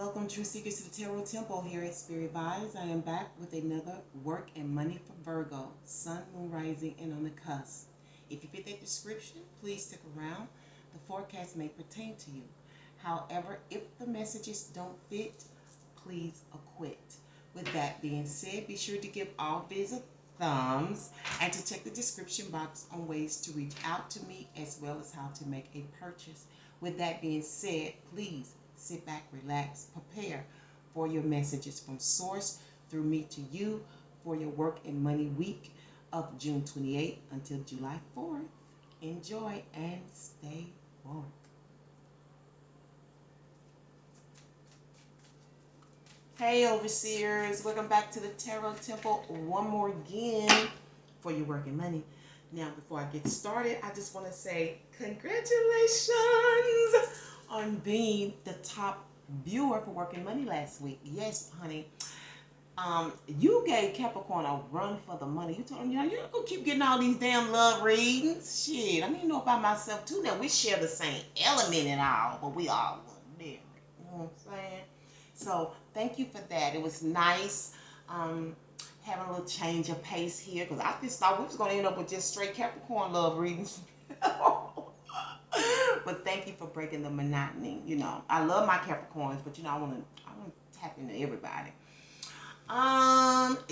Welcome, true seekers, to the Tarot Temple here at Spearit Vibes. I am back with another work and money for Virgo, Sun, Moon, Rising, and on the cusp. If you fit that description, please stick around. The forecast may pertain to you. However, if the messages don't fit, please acquit. With that being said, be sure to give all vids a thumbs and to check the description box on ways to reach out to me as well as how to make a purchase. With that being said, please sit back, relax, prepare for your messages from Source through me to you for your work and money week of June 28th until July 4th. Enjoy and stay woke. Hey, overseers, welcome back to the Tarot Temple one more again for your work and money. Now, before I get started, I just want to say congratulations on being the top viewer for Work and Money last week. Yes, honey. You gave Capricorn a run for the money. You told him, you're not going to keep getting all these damn love readings. Shit, I need to know about myself, too, that we share the same element and all, but we all look different. You know what I'm saying? So, thank you for that. It was nice having a little change of pace here, because I just thought we was going to end up with just straight Capricorn love readings. But thank you for breaking the monotony. You know, I love my Capricorns, but you know, I want to tap into everybody.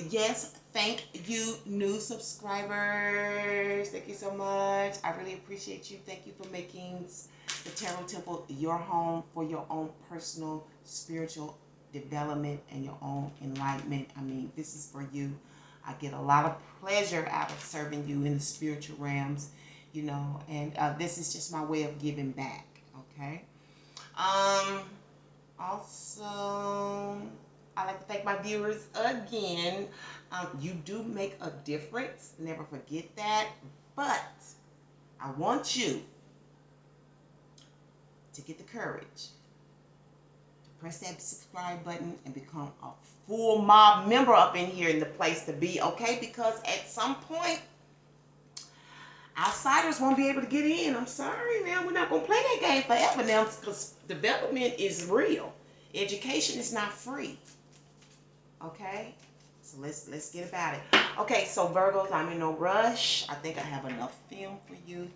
Yes, thank you, new subscribers. Thank you so much. I really appreciate you. Thank you for making the Tarot Temple your home for your own personal spiritual development and your own enlightenment. I mean, this is for you. I get a lot of pleasure out of serving you in the spiritual realms, you know, and this is just my way of giving back, okay? Also, I like to thank my viewers again. You do make a difference. Never forget that. But I want you to get the courage to press that subscribe button and become a full mob member up in here in the place to be, okay? Because at some point, outsiders won't be able to get in. I'm sorry now. We're not going to play that game forever now, because development is real. Education is not free. Okay? So let's get about it. Okay, so Virgos, I'm in no rush. I think I have enough film for you.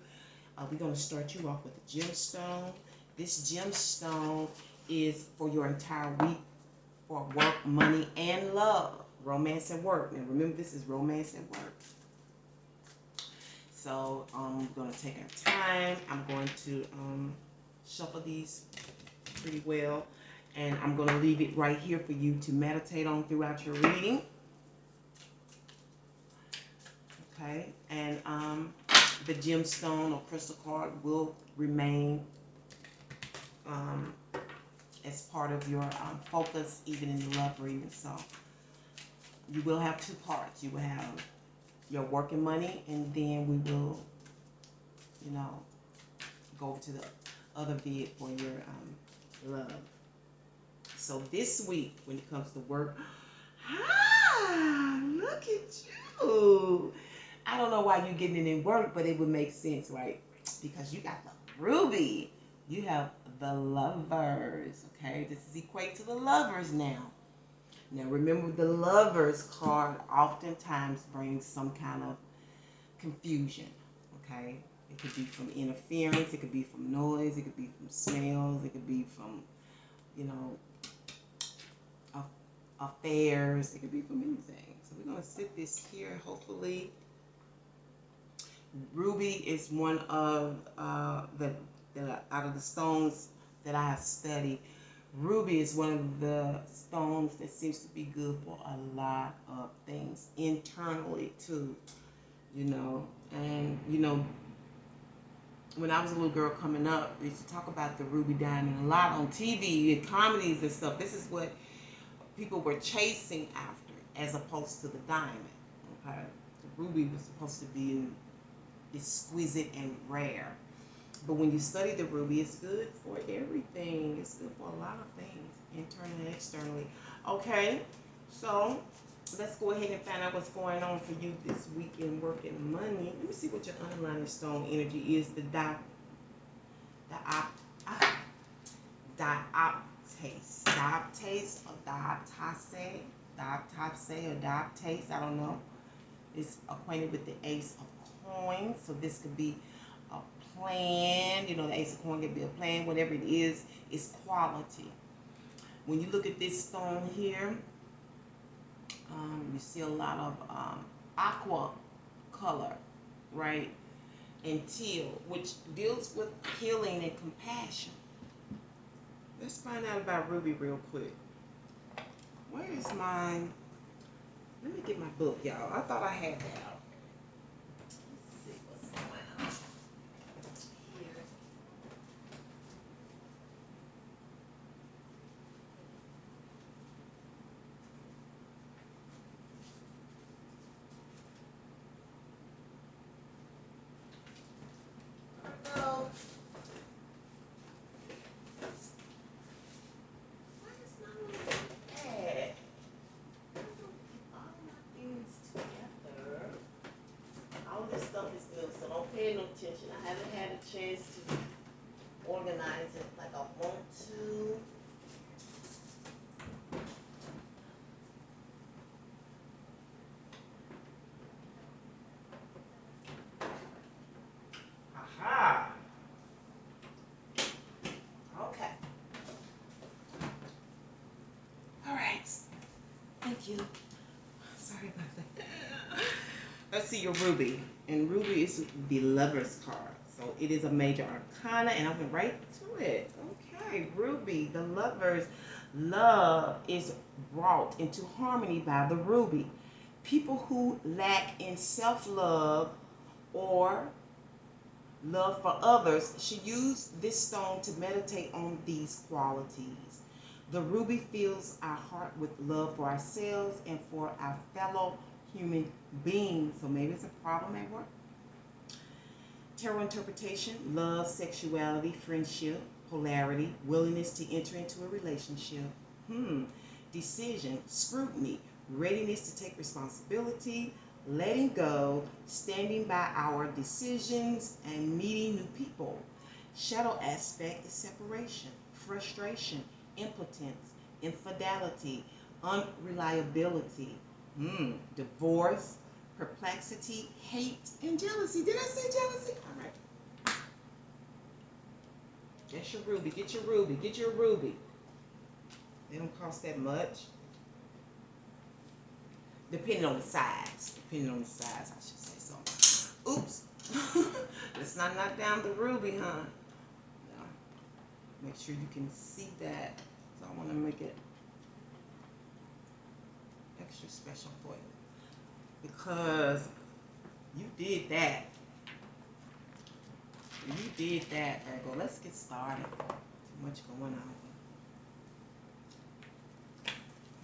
We're going to start you off with a gemstone. This gemstone is for your entire week for work, money, and love. Romance and work. Now remember, this is romance and work. So I'm going to take our time. I'm going to shuffle these pretty well. And I'm going to leave it right here for you to meditate on throughout your reading. Okay. And the gemstone or crystal card will remain as part of your focus even in the love reading. So you will have two parts. You will have your work and money, and then we will, you know, go over to the other vid for your love. So this week, when it comes to work, look at you. I don't know why you're getting it in work, but it would make sense, right? Because you got the ruby. You have the lovers, okay? This is equate to the lovers now. Now, remember, the lovers card oftentimes brings some kind of confusion, okay? It could be from interference. It could be from noise. It could be from smells. It could be from, you know, affairs. It could be from anything. So we're going to sit this here, hopefully. Ruby is one of out of the stones that I have studied. Ruby is one of the stones that seems to be good for a lot of things internally too, you know. And you know, when I was a little girl coming up, they used to talk about the ruby diamond a lot on TV and comedies and stuff. This is what people were chasing after, as opposed to the diamond. Okay, the ruby was supposed to be exquisite and rare. But when you study the ruby, it's good for everything. It's good for a lot of things, internally and externally. Okay, so let's go ahead and find out what's going on for you this week in work and money. Let me see what your underlying stone energy is. The Dioptase or dioptase. Dioptase or dioptase, I don't know. It's acquainted with the Ace of Coins. So this could be a plan. You know, the Ace of Coins could be a plan. Whatever it is, it's quality. When you look at this stone here, you see a lot of aqua color, right? And teal, which deals with healing and compassion. Let's find out about ruby real quick. Where is mine? Let me get my book, y'all. I thought I had that out. Let's see what's going on here. Virgo. Why is my little bag? I don't keep all my things together. All this stuff is new, so don't pay no attention. I haven't had a chance to organize it like I want to. Aha! Okay. All right. Thank you. Sorry about that. Let's see your ruby. And ruby is the Lover's card. So it is a major arcana, and I went right to it. Okay, ruby, the Lover's. Love is brought into harmony by the ruby. People who lack in self-love or love for others should use this stone to meditate on these qualities. The ruby fills our heart with love for ourselves and for our fellow human beings. So maybe it's a problem at work. Tarot interpretation: love, sexuality, friendship, polarity, willingness to enter into a relationship. Decision, scrutiny, readiness to take responsibility, letting go, standing by our decisions, and meeting new people. Shadow aspect is separation, frustration, impotence, infidelity, unreliability, divorce, perplexity, hate, and jealousy. Did I say jealousy? All right. That's your ruby. Get your ruby. Get your ruby. They don't cost that much. Depending on the size. Depending on the size, I should say so. Oops. Let's not knock down the ruby, huh? No. Make sure you can see that. So I want to make it extra special for you. Because you did that. You did that, Virgo. Let's get started. Too much going on.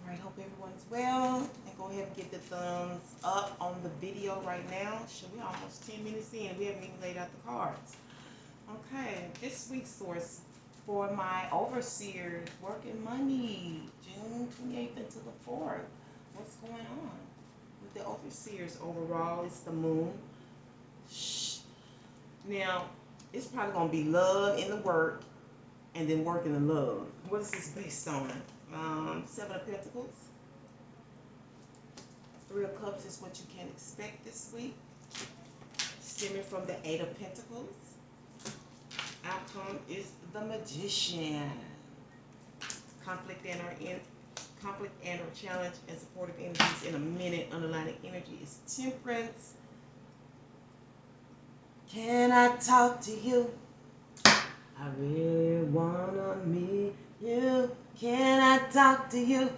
Alright, hope everyone's well. And go ahead and give the thumbs up on the video right now. We're almost 10 minutes in. We haven't even laid out the cards. Okay, this week's source for my overseers working money, June 28th into the 4th. What's going on with the overseers overall? It's the moon. Now, it's probably going to be love in the work and then work in the love. What is this based on? 7 of Pentacles. 3 of Cups is what you can expect this week. Stemming from the 8 of Pentacles. Outcome is the Magician. Conflict and or challenge and supportive energies in a minute. Underlying energy is Temperance. Can I talk to you? I really wanna meet you. Can I talk to you?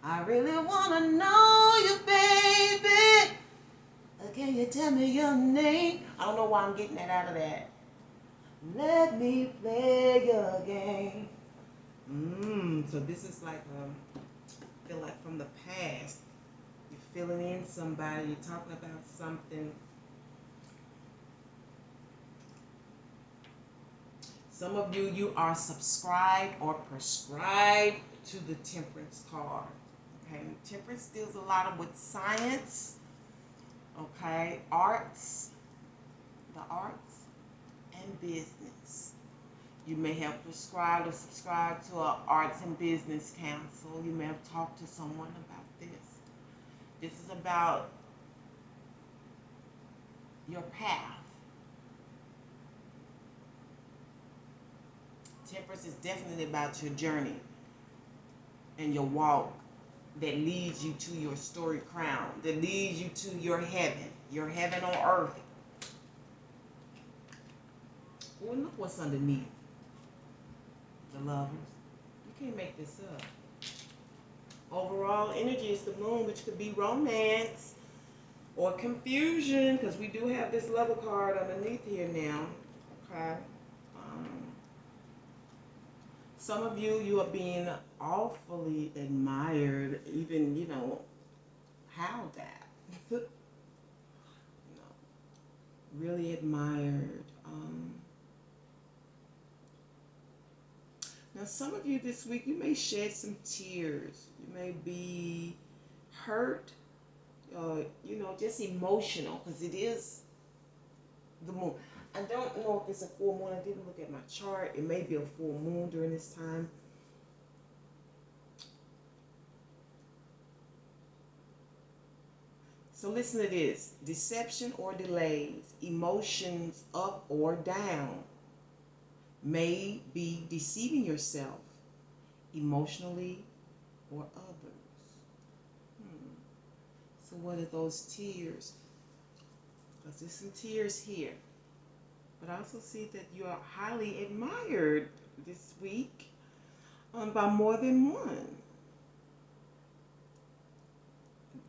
I really wanna know you, baby. Can you tell me your name? I don't know why I'm getting that out of that. Let me play your game. So this is like, I feel like from the past. You're filling in somebody. You're talking about something. Some of you are subscribed or prescribed to the Temperance card. Okay, Temperance deals a lot with science. Okay, arts, the arts, and business. You may have prescribed or subscribed to an arts and business council. You may have talked to someone about this. This is about your path. Temperance is definitely about your journey and your walk that leads you to your storied crown, that leads you to your heaven on earth. Well, look what's underneath, the lovers. You can't make this up. Overall energy is the moon, which could be romance or confusion, because we do have this lover card underneath here now. Okay. Some of you are being awfully admired, even, howled at. Really admired. Now, some of you this week, you may shed some tears. You may be hurt, just emotional, because it is the moon. I don't know if it's a full moon. I didn't look at my chart. It may be a full moon during this time. So listen to this. Deception or delays, emotions up or down, may be deceiving yourself emotionally or others. So what are those tears? Because there's some tears here. But I also see that you are highly admired this week by more than one.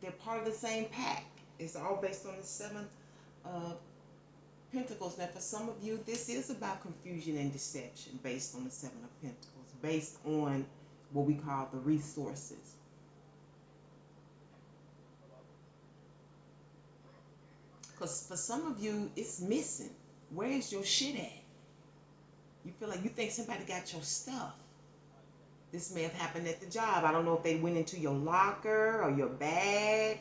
They're part of the same pack. It's all based on the Seven of Pentacles. Now, for some of you, this is about confusion and deception based on the Seven of Pentacles, based on what we call the resources. Because for some of you, it's missing. Where is your shit at? You feel like you think somebody got your stuff. This may have happened at the job. I don't know if they went into your locker or your bag.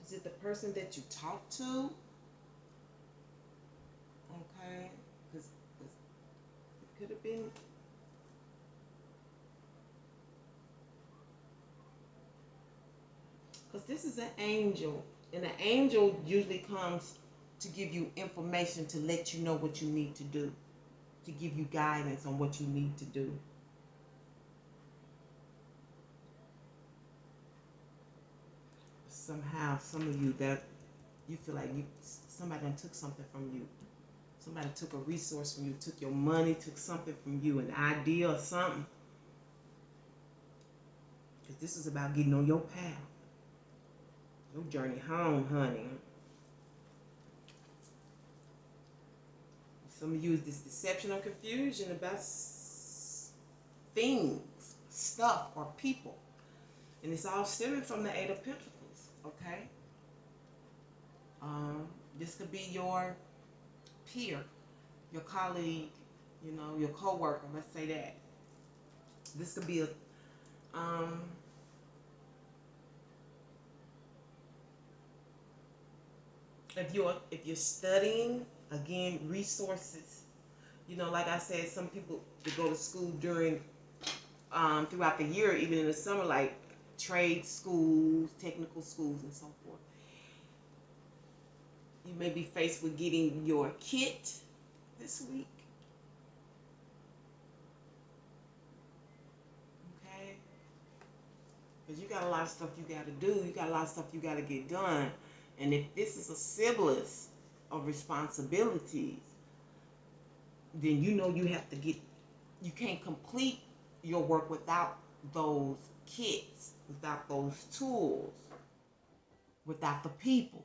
Is it the person that you talk to? Okay. Because it could have been. Because this is an angel. And an angel usually comes to give you information to let you know what you need to do, to give you guidance on what you need to do. Somehow, some of you, that you feel like somebody done took something from you. Somebody took a resource from you, took your money, took something from you, an idea or something. Because this is about getting on your path. Your journey home, honey. Some of you is this deception or confusion about things, stuff, or people. And it's all stemming from the Eight of Pentacles, okay? This could be your peer, your colleague, your co-worker, let's say that. This could be a, if you're studying, again, resources. Like I said, some people that go to school during throughout the year, even in the summer, like trade schools, technical schools, and so forth. You may be faced with getting your kit this week. Okay? Because you got a lot of stuff you got to do. You got a lot of stuff you got to get done. And if this is a syllabus of responsibilities, then you have to you can't complete your work without those kits, without those tools, without the people.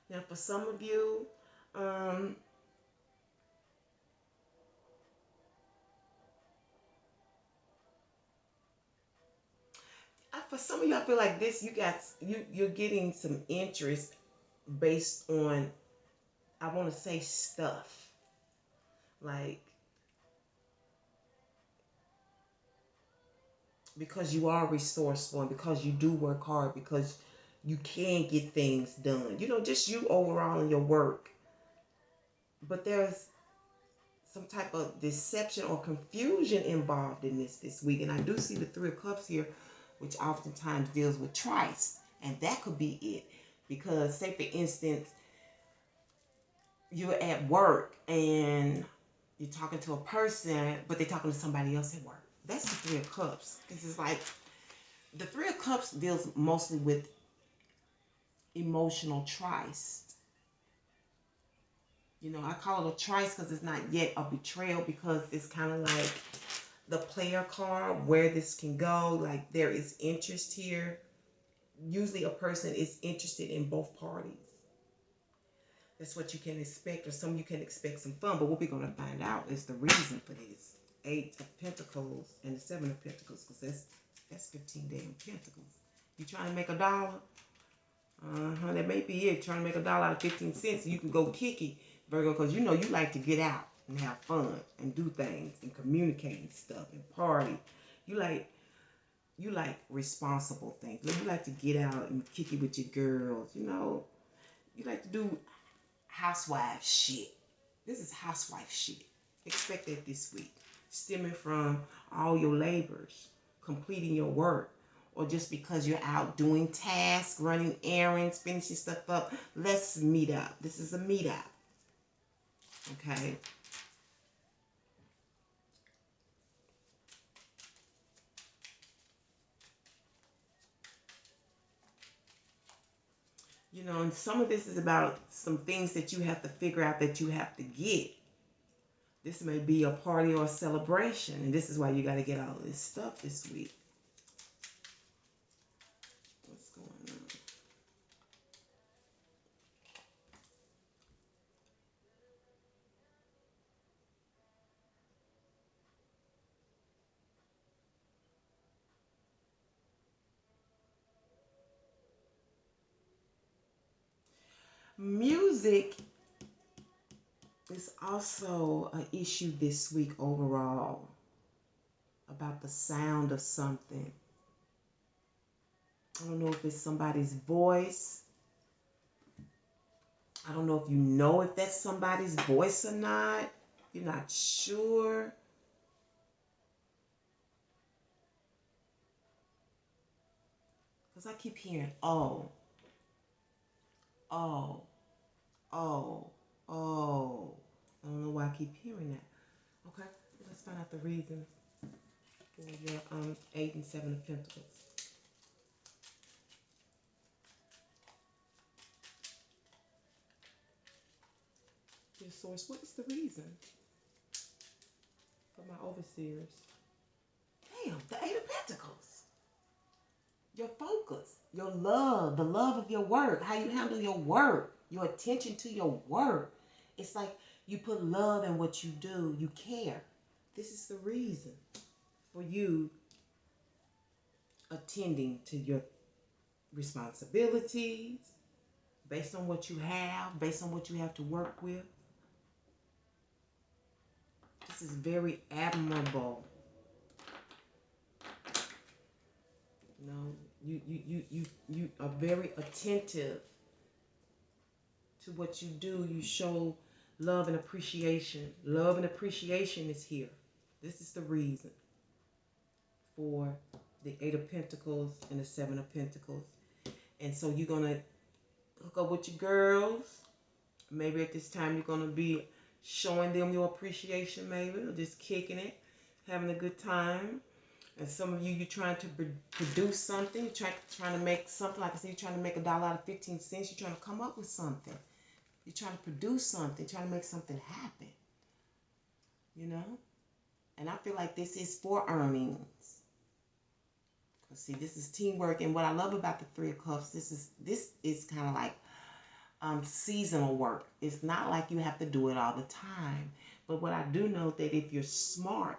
Now, for some of you, for some of you, I feel like this, you're getting some interest based on I want to say stuff. Like, because you are resourceful and because you do work hard, because you can get things done. You know, just you overall in your work. But there's some type of deception or confusion involved in this week. And I do see the Three of Cups here, which oftentimes deals with trice. And that could be it. Because, say for instance, you're at work and you're talking to a person, but they're talking to somebody else at work. That's the Three of Cups. Because it's like, the Three of Cups deals mostly with emotional trice. You know, I call it a trice because it's not yet a betrayal, because it's kind of like the player card, where this can go. Like, there is interest here. Usually a person is interested in both parties. That's what you can expect, or some you can expect some fun. But what we're going to find out is the reason for this. 8 of Pentacles and the 7 of Pentacles, because that's 15 damn Pentacles. You trying to make $1? That may be it. Trying to make $1 out of 15 cents. You can go kicky, Virgo, because you know you like to get out and have fun and do things and communicate and stuff and party. You like responsible things. You like to get out and kick it with your girls. You know, you like to do housewife shit. This is housewife shit. Expect that this week. Stemming from all your labors, completing your work, or just because you're out doing tasks, running errands, finishing stuff up. Let's meet up. This is a meet up. Okay? You know, and some of this is about some things that you have to figure out that you have to get. This may be a party or a celebration, and this is why you got to get all this stuff this week. What's going on? Music is also an issue this week overall, about the sound of something. I don't know if it's somebody's voice. I don't know if you know if that's somebody's voice or not. You're not sure. Because I keep hearing, oh, oh, oh, oh. I don't know why I keep hearing that. Okay, let's find out the reason for your 8 and 7 of Pentacles. Your source, what is the reason for my overseers? Damn, the 8 of Pentacles. Your focus, your love, the love of your work, how you handle your work, your attention to your work. It's like you put love in what you do. You care. This is the reason for you attending to your responsibilities based on what you have, based on what you have to work with. This is very admirable. You know, you are very attentive to what you do. You show love and appreciation. Love and appreciation is here. This is the reason for the 8 of Pentacles and the 7 of Pentacles. And so you're going to hook up with your girls. Maybe at this time you're going to be showing them your appreciation, maybe, or just kicking it, having a good time. And some of you, you're trying to produce something. You're trying to make something. Like I said, you're trying to make $1 out of 15 cents. You're trying to come up with something. You're trying to produce something. Trying to make something happen. You know? And I feel like this is for earnings. Because, see, this is teamwork. And what I love about the 3 of Cups, this is kind of like seasonal work. It's not like you have to do it all the time. But what I do know that if you're smart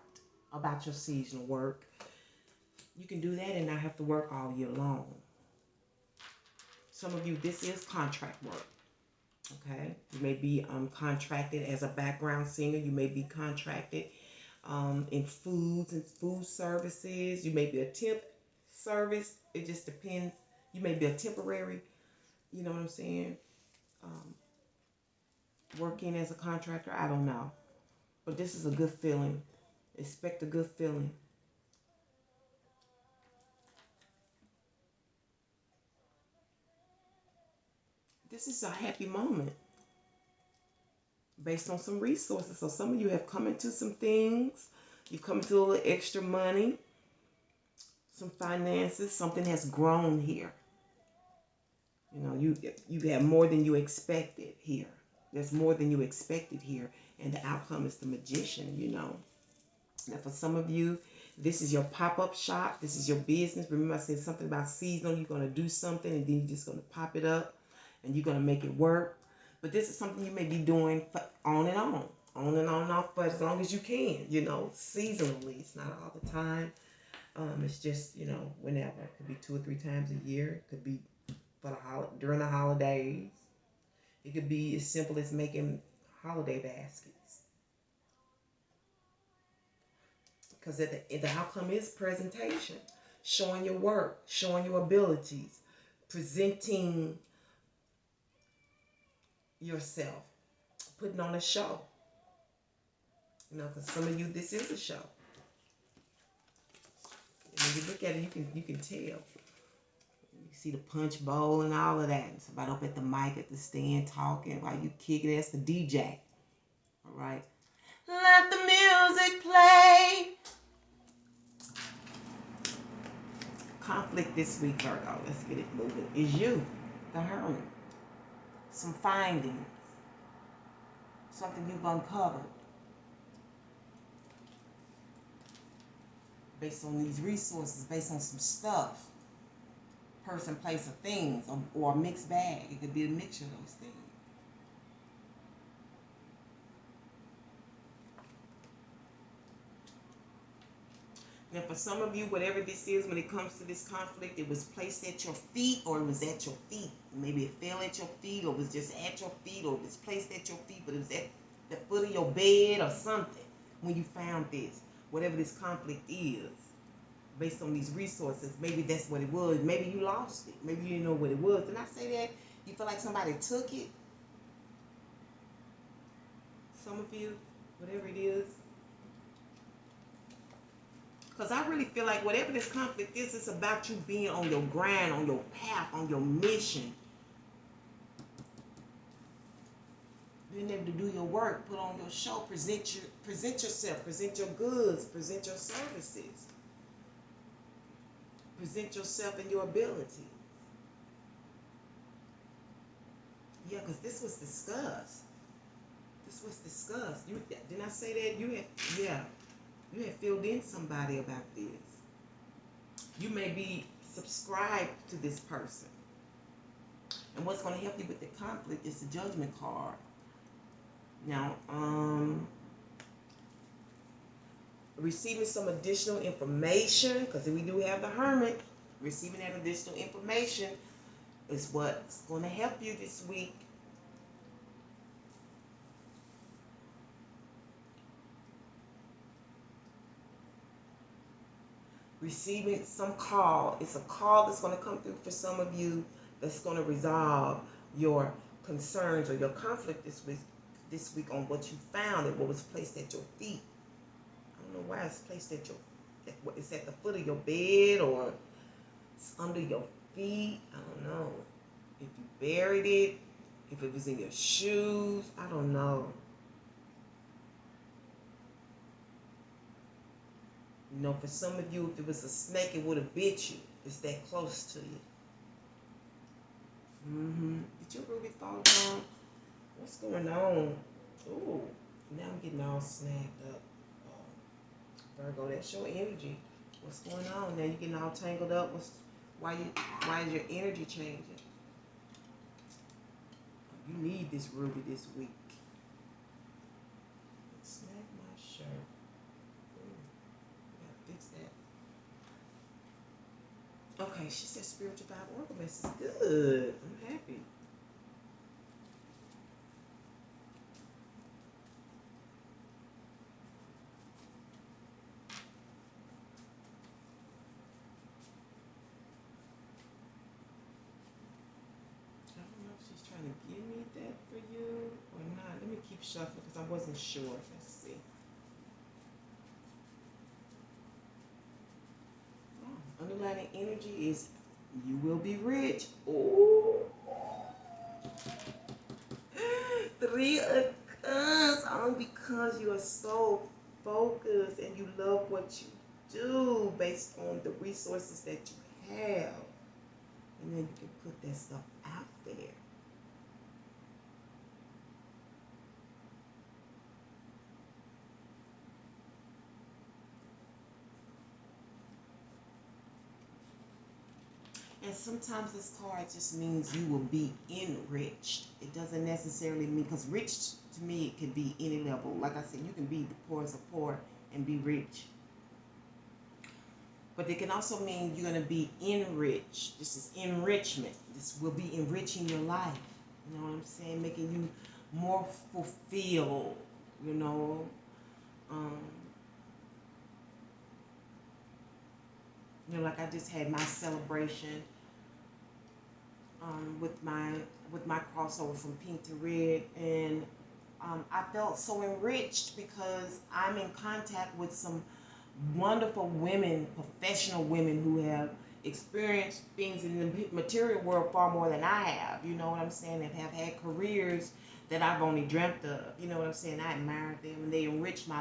about your seasonal work, you can do that and not have to work all year long. Some of you, this is contract work. Okay, you may be contracted as a background singer. You may be contracted in foods and food services. You may be a temp service. It just depends. You may be a temporary. You know what I'm saying? Um, Working as a contractor. I don't know, but this is a good feeling. Expect a good feeling. This is a happy moment based on some resources. So some of you have come into some things. You've come into a little extra money, some finances. Something has grown here. You know, you have more than you expected here. There's more than you expected here, and the outcome is the magician. You know. Now, for some of you, this is your pop-up shop. This is your business. Remember, I said something about seasonal. You're going to do something, and then you're just going to pop it up, and you're going to make it work. But this is something you may be doing for on and off for as long as you can. You know, seasonally. It's not all the time. It's just, you know, whenever. It could be 2 or 3 times a year. It could be for during the holidays. It could be as simple as making holiday baskets. Because the outcome is presentation, showing your work, showing your abilities, presenting yourself, putting on a show. You know, because some of you, this is a show. And when you look at it, you can tell. You see the punch bowl and all of that. Somebody up at the mic at the stand talking while you kicking. That's the DJ. All right. Let the music play. Conflict this week, Virgo. Let's get it moving. Is you, the hermit. Some findings. Something you've uncovered. Based on these resources, based on some stuff. Person, place, or things. Or a mixed bag. It could be a mixture of those things. Now, for some of you, whatever this is, when it comes to this conflict, it was placed at your feet or it was at your feet. Maybe it fell at your feet or it was just at your feet or it was placed at your feet, but it was at the foot of your bed or something when you found this. Whatever this conflict is, based on these resources, maybe that's what it was. Maybe you lost it. Maybe you didn't know what it was. Did I say that? You feel like somebody took it? Some of you, whatever it is. Because I really feel like whatever this conflict is, it's about you being on your grind, on your path, on your mission. Being able to do your work, put on your show, present yourself, present your goods, present your services. Present yourself and your ability. Yeah, because this was discussed. This was discussed. Didn't I say that? You had filled in somebody about this. You may be subscribed to this person. And what's going to help you with the conflict is the judgment card. Now, receiving some additional information, because we do have the hermit, receiving that additional information is what's going to help you this week. Receiving some call. It's a call that's going to come through for some of you that's going to resolve your concerns or your conflict this week on what you found and what was placed at your feet. I don't know why it's placed at it's at the foot of your bed or it's under your feet. I don't know. If you buried it, if it was in your shoes, I don't know. You know, for some of you, if it was a snake, it would have bit you. It's that close to you. Did your ruby fall down? What's going on? Ooh, now I'm getting all snagged up. Virgo, that's your energy. What's going on? Now you're getting all tangled up. Why is your energy changing? You need this ruby this week. Snag my shirt. Fix that. Okay, she said spiritual vibe oracle message. Good. I'm happy. shuffling because I wasn't sure. Let's see. Oh, underlying energy is you will be rich. Oh, Three of Cups. Only because you are so focused and you love what you do based on the resources that you have. And then you can put that stuff out there. And sometimes this card just means you will be enriched. It doesn't necessarily mean, because rich to me, it could be any level. Like I said, you can be the poorest of poor and be rich. But it can also mean you're going to be enriched. This is enrichment. This will be enriching your life. You know what I'm saying? Making you more fulfilled, you know. Um, like I just had my celebration with my crossover from pink to red, and I felt so enriched because I'm in contact with some wonderful women, professional women who have experienced things in the material world far more than I have. You know what I'm saying? And have had careers that I've only dreamt of. You know what I'm saying? I admire them, and they enrich my